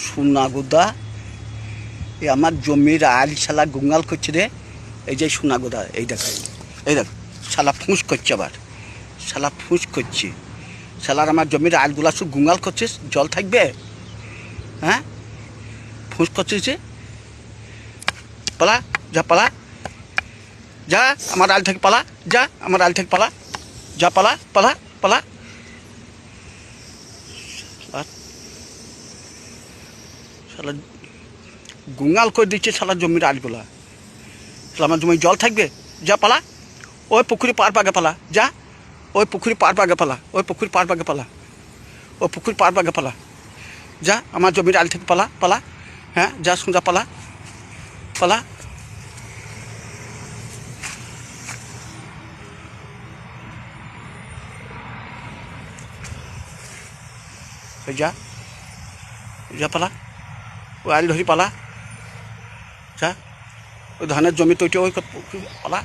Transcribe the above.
সোনাগুদা এই আমার জমির আল শালা গুঙ্গাল করছে রে। এই যে সোনাগুদা, এই দেখ শালা ফুঁস করছে, আবার শালা ফুঁস করছে। শালার আমার জমির আলগুলা শুধু গুঙ্গাল করছিস, জল থাকবে? হ্যাঁ, ফুঁস করছিস যে। পালা, যা পালা, যা আমার আল থেকে পালা, যা আমার আল থেকে পালা, যা পালা পালা পালা। শালা গুঙ্গাল করে দিচ্ছে শালা জমির আলগুলা। শালা আমার জমি জল থাকবে? যা পালা, ওই পুকুরি পার পাগে পালা, যা ওই পুকুরি পার পাগে পালা, ওই পুকুরি পার পাগে পালা, ওই পুকুরি পার পাগে পালা, যা আমার জমির আল থেকে পালা পালা। হ্যাঁ, যা সোজা পালা পালা। যা যা পালা, ওই আল ধরি পালা, যা ওই ধানের জমি তৈরি ওই পালা।